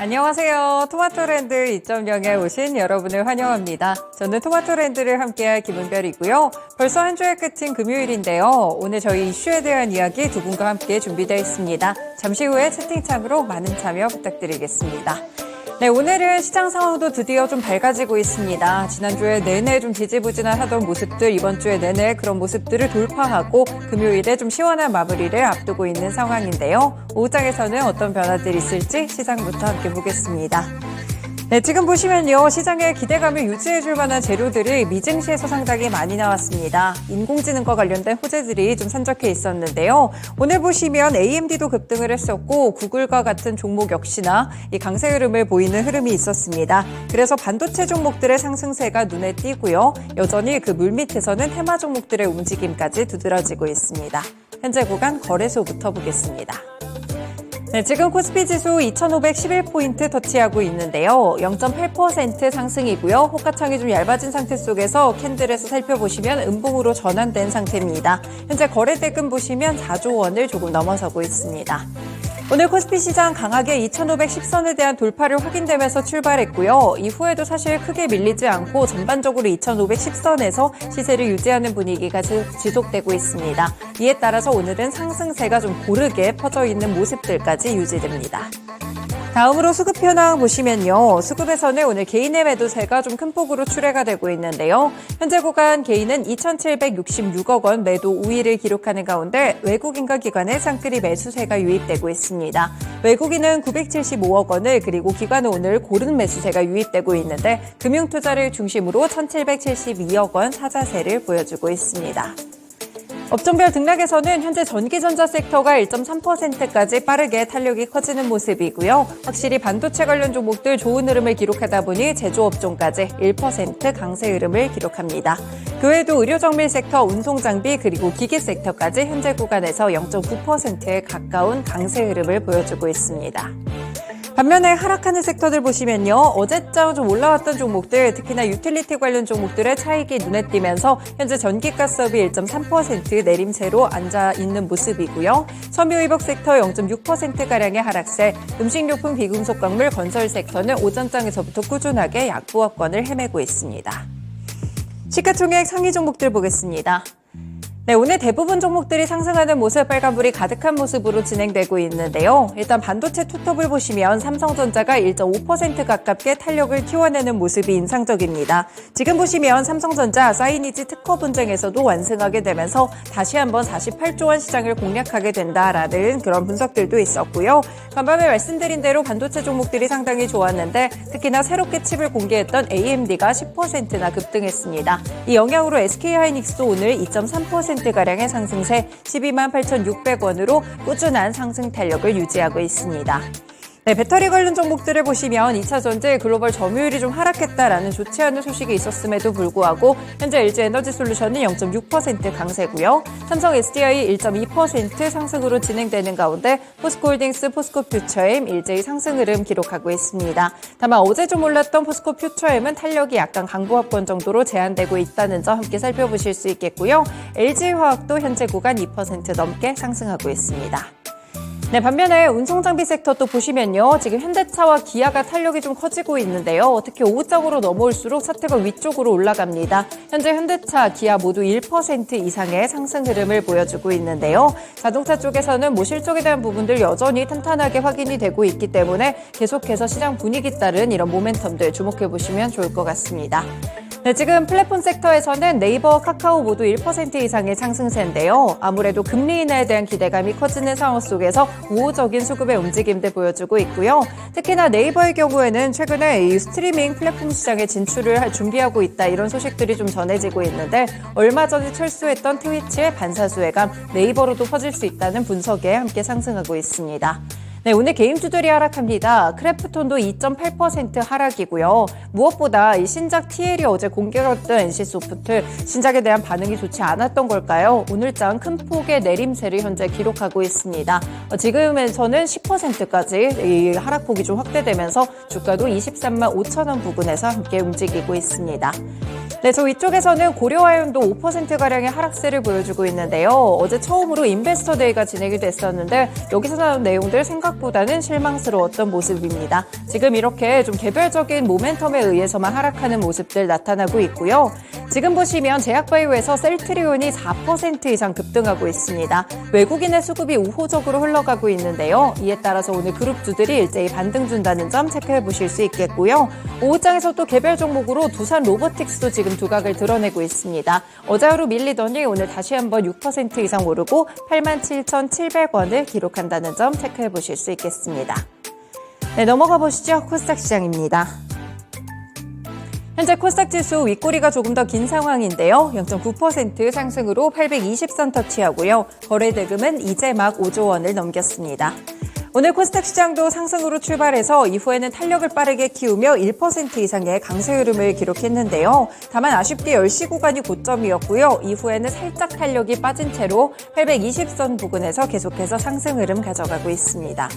안녕하세요. 토마토랜드 2.0에 오신 여러분을 환영합니다. 저는 토마토랜드를 함께할 김은별이고요. 벌써 한 주의 끝인 금요일인데요. 오늘 저희 이슈에 대한 이야기 두 분과 함께 준비되어 있습니다. 잠시 후에 채팅창으로 많은 참여 부탁드리겠습니다. 네, 오늘은 시장 상황도 드디어 좀 밝아지고 있습니다. 지난주에 내내 좀 지지부진하던 모습들, 이번 주에 내내 그런 모습들을 돌파하고 금요일에 좀 시원한 마무리를 앞두고 있는 상황인데요. 오후장에서는 어떤 변화들이 있을지 시장부터 함께 보겠습니다. 네, 지금 보시면요. 시장의 기대감을 유지해줄 만한 재료들이 미증시에서 상당히 많이 나왔습니다. 인공지능과 관련된 호재들이 좀 산적해 있었는데요. 오늘 보시면 AMD도 급등을 했었고 구글과 같은 종목 역시나 이 강세 흐름을 보이는 흐름이 있었습니다. 그래서 반도체 종목들의 상승세가 눈에 띄고요. 여전히 그 물밑에서는 테마 종목들의 움직임까지 두드러지고 있습니다. 현재 구간 거래소부터 보겠습니다. 네, 지금 코스피 지수 2,511포인트 터치하고 있는데요. 0.8% 상승이고요. 호가창이 좀 얇아진 상태 속에서 캔들에서 살펴보시면 음봉으로 전환된 상태입니다. 현재 거래대금 보시면 4조 원을 조금 넘어서고 있습니다. 오늘 코스피 시장 강하게 2,510선에 대한 돌파를 확인되면서 출발했고요. 이후에도 사실 크게 밀리지 않고 전반적으로 2,510선에서 시세를 유지하는 분위기가 지속되고 있습니다. 이에 따라서 오늘은 상승세가 좀 고르게 퍼져 있는 모습들까지 유지됩니다. 다음으로 수급 현황 보시면요. 수급에서는 오늘 개인의 매도세가 좀 큰 폭으로 출회가 되고 있는데요. 현재 구간 개인은 2,766억 원 매도 우위를 기록하는 가운데 외국인과 기관의 쌍끌이 매수세가 유입되고 있습니다. 외국인은 975억 원을 그리고 기관은 오늘 고른 매수세가 유입되고 있는데 금융투자를 중심으로 1,772억 원 사자세를 보여주고 있습니다. 업종별 등락에서는 현재 전기전자 섹터가 1.3%까지 빠르게 탄력이 커지는 모습이고요. 확실히 반도체 관련 종목들 좋은 흐름을 기록하다 보니 제조업종까지 1% 강세 흐름을 기록합니다. 그 외에도 의료정밀 섹터, 운송장비 그리고 기기 섹터까지 현재 구간에서 0.9%에 가까운 강세 흐름을 보여주고 있습니다. 반면에 하락하는 섹터들 보시면요. 어제장 좀 올라왔던 종목들, 특히나 유틸리티 관련 종목들의 차익이 눈에 띄면서 현재 전기가스업이 1.3% 내림세로 앉아있는 모습이고요. 섬유의복 섹터 0.6%가량의 하락세, 음식료품, 비금속 광물, 건설 섹터는 오전장에서부터 꾸준하게 약보합권을 헤매고 있습니다. 시가총액 상위 종목들 보겠습니다. 네, 오늘 대부분 종목들이 상승하는 모습, 빨간불이 가득한 모습으로 진행되고 있는데요. 일단 반도체 투톱을 보시면 삼성전자가 1.5% 가깝게 탄력을 키워내는 모습이 인상적입니다. 지금 보시면 삼성전자 사이니지 특허 분쟁에서도 완승하게 되면서 다시 한번 48조 원 시장을 공략하게 된다라는 그런 분석들도 있었고요. 간밤에 말씀드린 대로 반도체 종목들이 상당히 좋았는데 특히나 새롭게 칩을 공개했던 AMD가 10%나 급등했습니다. 이 영향으로 SK하이닉스도 오늘 2.3%가량의 상승세 12만 8,600원으로 꾸준한 상승 탄력을 유지하고 있습니다. 네, 배터리 관련 종목들을 보시면 2차 전지 글로벌 점유율이 좀 하락했다라는 좋지 않은 소식이 있었음에도 불구하고 현재 LG에너지솔루션이 0.6% 강세고요. 삼성 SDI 1.2% 상승으로 진행되는 가운데 포스코홀딩스, 포스코퓨처엠 일제히 상승 흐름 기록하고 있습니다. 다만 어제 좀 올랐던 포스코퓨처엠은 탄력이 약간 강보합권 정도로 제한되고 있다는 점 함께 살펴보실 수 있겠고요. LG화학도 현재 구간 2% 넘게 상승하고 있습니다. 네, 반면에 운송장비 섹터 또 보시면요. 지금 현대차와 기아가 탄력이 좀 커지고 있는데요. 특히 오후장으로 넘어올수록 차트가 위쪽으로 올라갑니다. 현재 현대차, 기아 모두 1% 이상의 상승 흐름을 보여주고 있는데요. 자동차 쪽에서는 실적에 대한 부분들 여전히 탄탄하게 확인이 되고 있기 때문에 계속해서 시장 분위기 따른 이런 모멘텀들 주목해 보시면 좋을 것 같습니다. 네, 지금 플랫폼 섹터에서는 네이버, 카카오 모두 1% 이상의 상승세인데요. 아무래도 금리 인하에 대한 기대감이 커지는 상황 속에서 우호적인 수급의 움직임들 보여주고 있고요. 특히나 네이버의 경우에는 최근에 이 스트리밍 플랫폼 시장에 진출을 준비하고 있다 이런 소식들이 좀 전해지고 있는데 얼마 전에 철수했던 트위치의 반사수혜감 네이버로도 퍼질 수 있다는 분석에 함께 상승하고 있습니다. 네, 오늘 게임주들이 하락합니다. 크래프톤도 2.8% 하락이고요. 무엇보다 이 신작 TL이 어제 공개가 됐던 NC소프트 신작에 대한 반응이 좋지 않았던 걸까요? 오늘장 큰 폭의 내림세를 현재 기록하고 있습니다. 지금에서는 10%까지 이 하락폭이 좀 확대되면서 주가도 23만 5천 원 부근에서 함께 움직이고 있습니다. 네, 저 위쪽에서는 고려아연도 5%가량의 하락세를 보여주고 있는데요. 어제 처음으로 인베스터 데이가 진행이 됐었는데 여기서 나온 내용들 생각보다는 실망스러웠던 모습입니다. 지금 이렇게 좀 개별적인 모멘텀에 의해서만 하락하는 모습들 나타나고 있고요. 지금 보시면 제약바이오에서 셀트리온이 4% 이상 급등하고 있습니다. 외국인의 수급이 우호적으로 흘러가고 있는데요. 이에 따라서 오늘 그룹주들이 일제히 반등 준다는 점 체크해 보실 수 있겠고요. 오후장에서 또 개별 종목으로 두산 로보틱스도 지금 두각을 드러내고 있습니다. 어제 하루 밀리더니 오늘 다시 한번 6% 이상 오르고 87,700원을 기록한다는 점 체크해 보실 수 있겠습니다. 네, 넘어가 보시죠. 코스닥 시장입니다. 현재 코스닥 지수 윗꼬리가 조금 더 긴 상황인데요. 0.9% 상승으로 820선 터치하고요. 거래 대금은 이제 막 5조 원을 넘겼습니다. 오늘 코스닥 시장도 상승으로 출발해서 이후에는 탄력을 빠르게 키우며 1% 이상의 강세 흐름을 기록했는데요. 다만 아쉽게 10시 구간이 고점이었고요. 이후에는 살짝 탄력이 빠진 채로 820선 부근에서 계속해서 상승 흐름 가져가고 있습니다.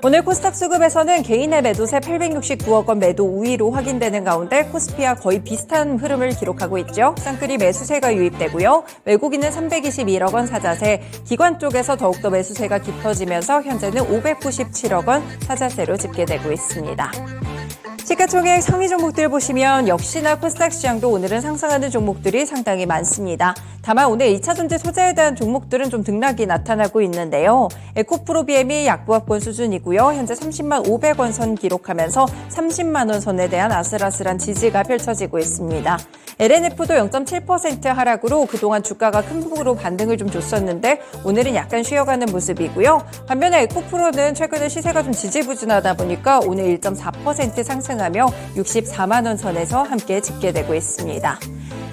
오늘 코스닥 수급에서는 개인의 매도세 869억 원 매도 우위로 확인되는 가운데 코스피와 거의 비슷한 흐름을 기록하고 있죠. 쌍끌이 매수세가 유입되고요. 외국인은 321억 원 사자세, 기관 쪽에서 더욱더 매수세가 깊어지면서 현재는 597억 원 사자세로 집계되고 있습니다. 시가총액 상위 종목들 보시면 역시나 코스닥 시장도 오늘은 상승하는 종목들이 상당히 많습니다. 다만 오늘 2차전지 소재에 대한 종목들은 좀 등락이 나타나고 있는데요. 에코프로비엠이 약보합권 수준이고요. 현재 30만 500원 선 기록하면서 30만 원 선에 대한 아슬아슬한 지지가 펼쳐지고 있습니다. LNF도 0.7% 하락으로 그동안 주가가 큰 폭으로 반등을 좀 줬었는데 오늘은 약간 쉬어가는 모습이고요. 반면에 에코프로는 최근에 시세가 좀 지지부진하다 보니까 오늘 1.4% 상승하며 64만 원 선에서 함께 집계되고 있습니다.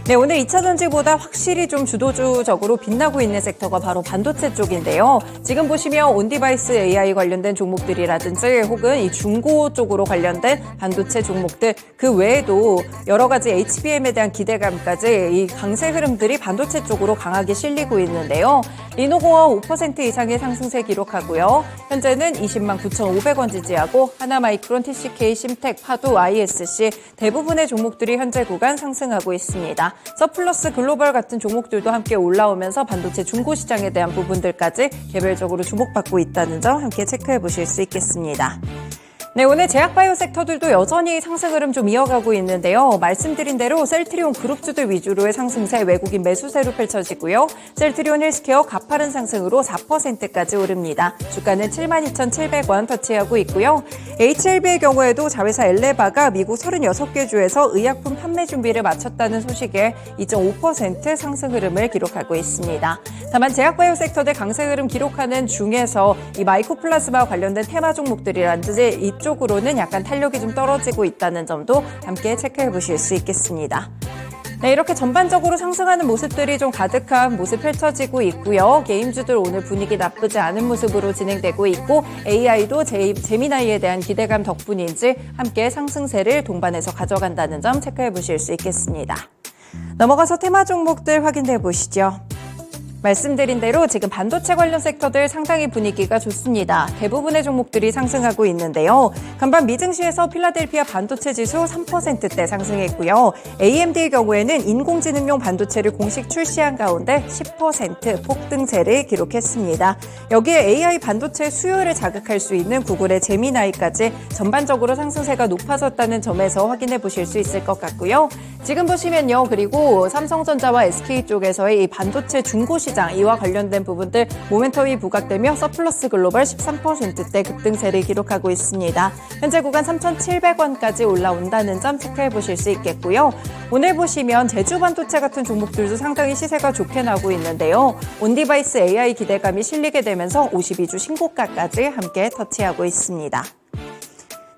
네, 오늘 2차전지보다 확실히 좀 주도주적으로 빛나고 있는 섹터가 바로 반도체 쪽인데요. 지금 보시면 온디바이스 AI 관련된 종목들이라든지 혹은 이 중고 쪽으로 관련된 반도체 종목들 그 외에도 여러 가지 HBM에 대한 기대감까지 이 강세 흐름들이 반도체 쪽으로 강하게 실리고 있는데요. 리노공업 5% 이상의 상승세 기록하고요. 현재는 20만 9,500원 지지하고 하나마이크론, TCK, 심텍, 파도, ISC 대부분의 종목들이 현재 구간 상승하고 있습니다. 서플러스 글로벌 같은 종목들도 함께 올라오면서 반도체 중고 시장에 대한 부분들까지 개별적으로 주목받고 있다는 점 함께 체크해 보실 수 있겠습니다. 네, 오늘 제약바이오 섹터들도 여전히 상승 흐름 좀 이어가고 있는데요. 말씀드린 대로 셀트리온 그룹주들 위주로의 상승세 외국인 매수세로 펼쳐지고요. 셀트리온 헬스케어 가파른 상승으로 4%까지 오릅니다. 주가는 72,700원 터치하고 있고요. HLB의 경우에도 자회사 엘레바가 미국 36개 주에서 의약품 판매 준비를 마쳤다는 소식에 2.5% 상승 흐름을 기록하고 있습니다. 다만 제약바이오 섹터들 강세 흐름 기록하는 중에서 이 마이코플라즈마 관련된 테마 종목들이라든지 이쪽으로는 약간 탄력이 좀 떨어지고 있다는 점도 함께 체크해 보실 수 있겠습니다. 네, 이렇게 전반적으로 상승하는 모습들이 좀 가득한 모습 펼쳐지고 있고요. 게임주들 오늘 분위기 나쁘지 않은 모습으로 진행되고 있고 AI도 제미나이에 대한 기대감 덕분인지 함께 상승세를 동반해서 가져간다는 점 체크해 보실 수 있겠습니다. 넘어가서 테마 종목들 확인해 보시죠. 말씀드린 대로 지금 반도체 관련 섹터들 상당히 분위기가 좋습니다. 대부분의 종목들이 상승하고 있는데요. 간밤 미증시에서 필라델피아 반도체 지수 3%대 상승했고요. AMD의 경우에는 인공지능용 반도체를 공식 출시한 가운데 10% 폭등세를 기록했습니다. 여기에 AI 반도체 수요를 자극할 수 있는 구글의 제미나이까지 전반적으로 상승세가 높아졌다는 점에서 확인해 보실 수 있을 것 같고요. 지금 보시면요. 그리고 삼성전자와 SK 쪽에서의 이 반도체 중고 시장 이와 관련된 부분들 모멘텀이 부각되며 서플러스 글로벌 13%대 급등세를 기록하고 있습니다. 현재 구간 3,700원까지 올라온다는 점 체크해 보실 수 있겠고요. 오늘 보시면 제주 반도체 같은 종목들도 상당히 시세가 좋게 나오고 있는데요. 온디바이스 AI 기대감이 실리게 되면서 52주 신고가까지 함께 터치하고 있습니다.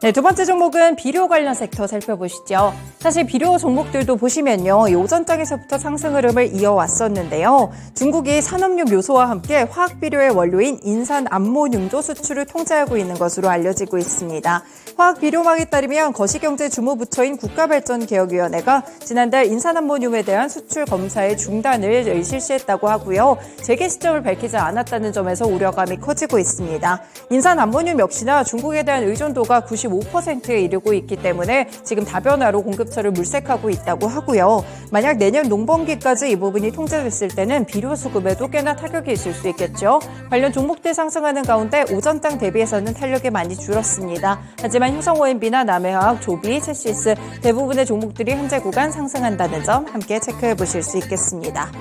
네, 두 번째 종목은 비료 관련 섹터 살펴보시죠. 사실 비료 종목들도 보시면요. 오전장에서부터 상승 흐름을 이어왔었는데요. 중국이 산업용 요소와 함께 화학비료의 원료인 인산 암모늄도 수출을 통제하고 있는 것으로 알려지고 있습니다. 화학비료망에 따르면 거시경제 주무부처인 국가발전개혁위원회가 지난달 인산암모늄에 대한 수출 검사의 중단을 실시했다고 하고요. 재개 시점을 밝히지 않았다는 점에서 우려감이 커지고 있습니다. 인산암모늄 역시나 중국에 대한 의존도가 95%에 이르고 있기 때문에 지금 다변화로 공급 수요처를 물색하고 있다고 하고요. 만약 내년 농번기까지 이 부분이 통제됐을 때는 비료 수급에도 꽤나 타격이 있을 수 있겠죠. 관련 종목들 상승하는 가운데 오전장 대비해서는 탄력이 많이 줄었습니다. 하지만 효성-OMB나 남해화학, 조비, 체시스 대부분의 종목들이 현재 구간 상승한다는 점 함께 체크해 보실 수 있겠습니다.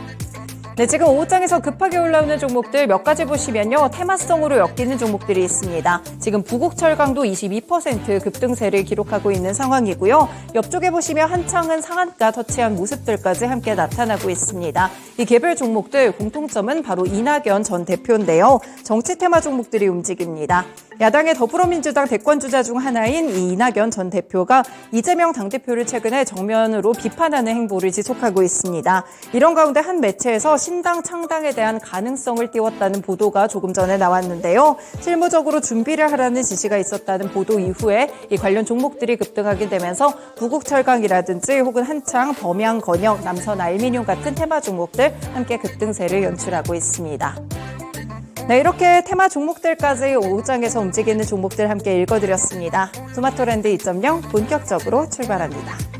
네, 지금 오후장에서 급하게 올라오는 종목들 몇 가지 보시면요. 테마성으로 엮이는 종목들이 있습니다. 지금 부국철강도 22% 급등세를 기록하고 있는 상황이고요. 옆쪽에 보시면 한창은 상한가 터치한 모습들까지 함께 나타나고 있습니다. 이 개별 종목들 공통점은 바로 이낙연 전 대표인데요. 정치 테마 종목들이 움직입니다. 야당의 더불어민주당 대권주자 중 하나인 이 이낙연 전 대표가 이재명 당대표를 최근에 정면으로 비판하는 행보를 지속하고 있습니다. 이런 가운데 한 매체에서 신당 창당에 대한 가능성을 띄웠다는 보도가 조금 전에 나왔는데요. 실무적으로 준비를 하라는 지시가 있었다는 보도 이후에 이 관련 종목들이 급등하게 되면서 부국철강이라든지 혹은 한창 범양, 건영, 남선 알미늄 같은 테마 종목들 함께 급등세를 연출하고 있습니다. 네, 이렇게 테마 종목들까지 오후장에서 움직이는 종목들 함께 읽어드렸습니다. 토마토랜드 2.0 본격적으로 출발합니다.